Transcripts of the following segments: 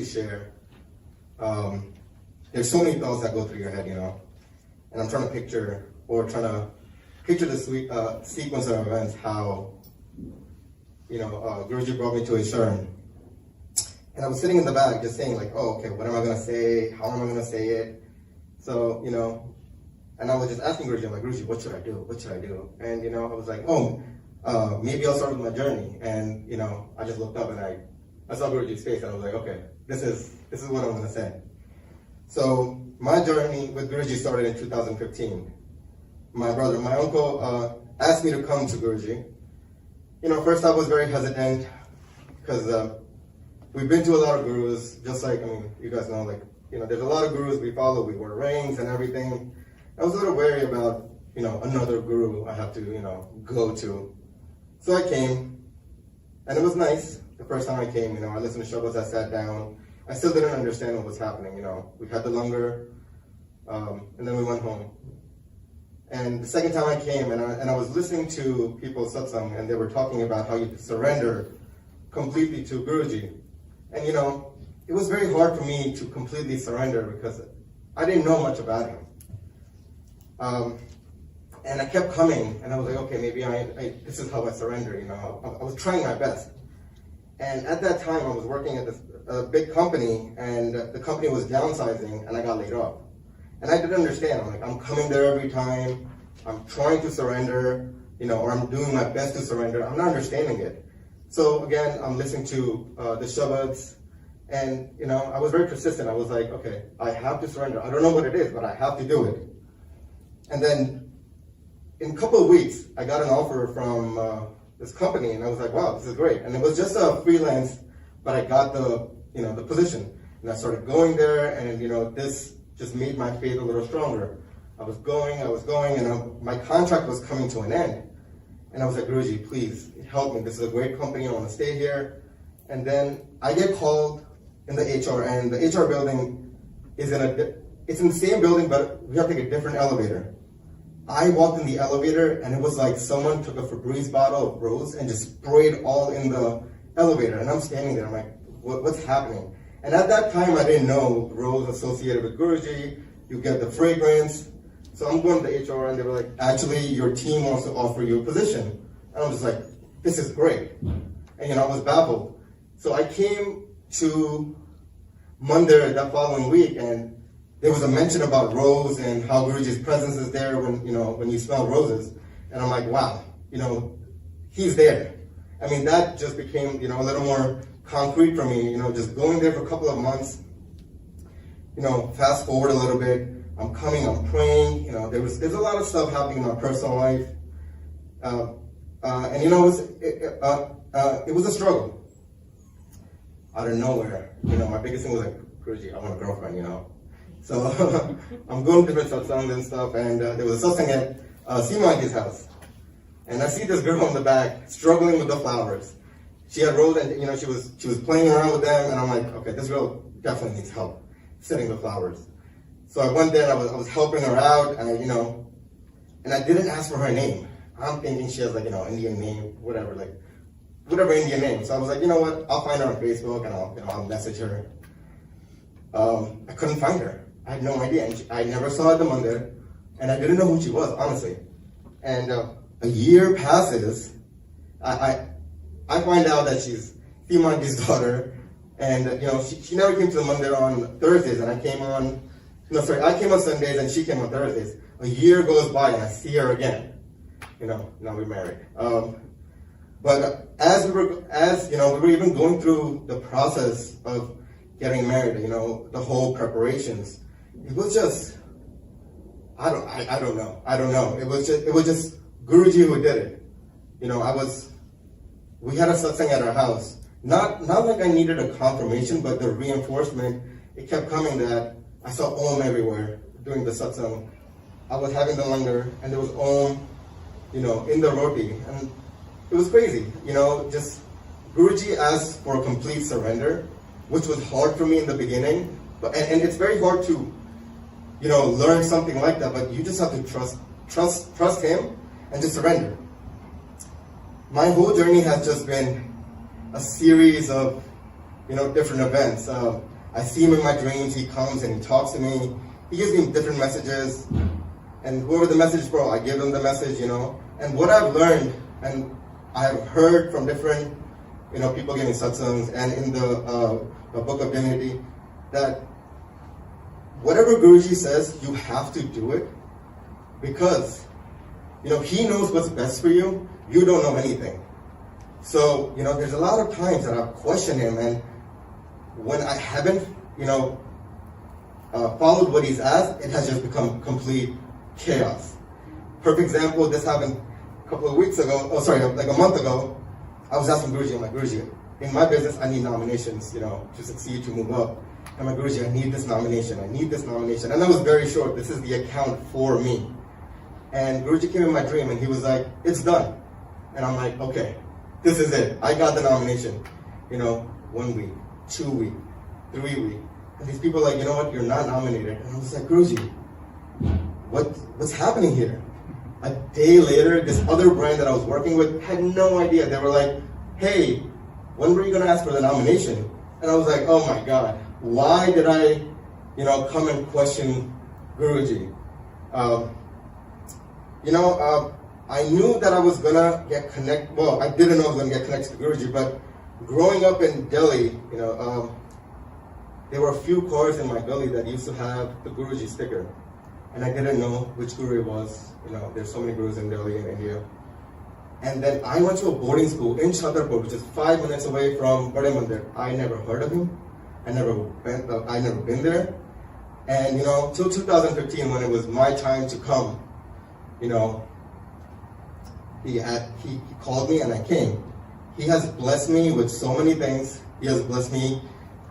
share, there's so many thoughts that go through your head, and I'm trying to picture the sequence of events, how, Guruji brought me to a sharan. And I was sitting in the back just saying like, oh, okay, what am I going to say? How am I going to say it? So, and I was just asking Guruji, I'm like, Guruji, what should I do? What should I do? And, I was like, maybe I'll start with my journey. And, I just looked up and I saw Guruji's face and I was like, okay, this is what I'm going to say. So my journey with Guruji started in 2015. My uncle asked me to come to Guruji. First I was very hesitant because we've been to a lot of gurus, just like, you guys know, there's a lot of gurus we follow, we wear rings and everything. I was a little wary about, another guru I have to, go to. So I came, and it was nice. The first time I came, I listened to Shabas, I sat down. I still didn't understand what was happening, We had the Langar, and then we went home. And the second time I came, and I was listening to people's Satsang, and they were talking about how you surrender completely to Guruji. And it was very hard for me to completely surrender because I didn't know much about him. And I kept coming, and I was like, okay, maybe this is how I surrender, I was trying my best. And at that time, I was working at this big company, and the company was downsizing, and I got laid off. And I didn't understand. I'm like, I'm coming there every time, I'm trying to surrender, or I'm doing my best to surrender. I'm not understanding it. So again, I'm listening to the Shabads, and I was very persistent. I was like, okay, I have to surrender. I don't know what it is, but I have to do it. And then in a couple of weeks, I got an offer from this company, and I was like, wow, this is great. And it was just a freelance, but I got the position. And I started going there, and this just made my faith a little stronger. I was going, and my contract was coming to an end. And I was like, Guruji, please help me. This is a great company. I want to stay here. And then I get called in the HR, and the HR building is it's in the same building, but we have to take a different elevator. I walked in the elevator, and it was like someone took a Febreze bottle of rose and just sprayed all in the elevator. And I'm standing there. I'm like, what's happening? And at that time, I didn't know rose associated with Guruji. You get the fragrance. So I'm going to the HR, and they were like, actually, your team wants to offer you a position. And I'm just like, this is great. And I was baffled. So I came to Mandir that following week, and there was a mention about rose and how Guruji's presence is there when you smell roses. And I'm like, wow, he's there. That just became, a little more concrete for me, just going there for a couple of months. Fast forward a little bit, I'm coming, I'm praying, there's a lot of stuff happening in my personal life. And it was a struggle. Out of nowhere, my biggest thing was like, Guruji, I want a girlfriend, So I'm going to different satsangs and stuff, and there was a satsang at Seema's house. And I see this girl in the back struggling with the flowers. She had rolled, and she was playing around with them, and I'm like, okay, this girl definitely needs help setting the flowers. So I went there, and I was helping her out, and and I didn't ask for her name. I'm thinking she has Indian name, whatever Indian name. So I was like, you know what? I'll find her on Facebook, and I'll message her. I couldn't find her. I had no idea, and I never saw her at the Mandir, and I didn't know who she was, honestly. And a year passes. I find out that she's Seema's daughter, and she never came to the Mandir on Thursdays, and I came on Sundays, and she came on Thursdays. A year goes by, and I see her again. Now we're married. But as we were even going through the process of getting married, the whole preparations, it was just, I don't know. It was just Guruji who did it. We had a satsang at our house. Not like I needed a confirmation, but the reinforcement, it kept coming that I saw Om everywhere during the satsang. I was having the Langar, and there was Om, in the roti. And it was crazy, just Guruji asked for a complete surrender, which was hard for me in the beginning. And it's very hard to, learn something like that, but you just have to trust him and just surrender. My whole journey has just been a series of, different events. I see him in my dreams, he comes and he talks to me, he gives me different messages, and whoever the message is for, I give them the message, you know. And what I've learned, and I've heard from different, you know, people giving satsangs and in the Book of Divinity, that whatever Guruji says, you have to do it, because, you know, he knows what's best for you, you don't know anything. So, you know, there's a lot of times that I've questioned him, and when I haven't, you know, followed what he's asked, it has just become complete chaos. Perfect example, this happened a couple of weeks ago, like a month ago. I was asking Guruji, I'm like, Guruji, in my business, I need nominations, you know, to succeed, to move up. I'm like, Guruji, I need this nomination, I need this nomination. And I was very sure this is the account for me. And Guruji came in my dream and he was like, it's done. And I'm like, okay, this is it. I got the nomination. You know, 1 week, 2 week, 3 week. And these people are like, you know what, you're not nominated. And I was like, Guruji, what's happening here? A day later, this other brand that I was working with had no idea. They were like, hey, when were you gonna ask for the nomination? And I was like, oh my God, why did I, you know, come and question Guruji? I knew that I was gonna get connected. Well, I didn't know I was gonna get connected to Guruji, but growing up in Delhi, you know, there were a few cars in my gully that used to have the Guruji sticker. And I didn't know which guru it was. You know, there's so many gurus in Delhi and India. And then I went to a boarding school in Chhatarpur, which is 5 minutes away from Mandir. I never heard of him. I never been there. And, you know, till 2015, when it was my time to come, you know, he called me and I came. He has blessed me with so many things. He has blessed me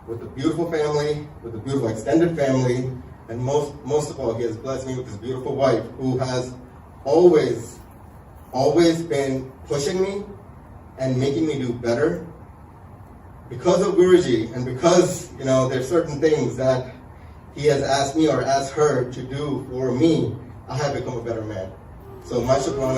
with a beautiful family, with a beautiful extended family, and most of all, he has blessed me with his beautiful wife, who has always been pushing me and making me do better. Because of Guruji, and because, you know, there's certain things that he has asked me or asked her to do for me, I have become a better man. So my SHUKRANA.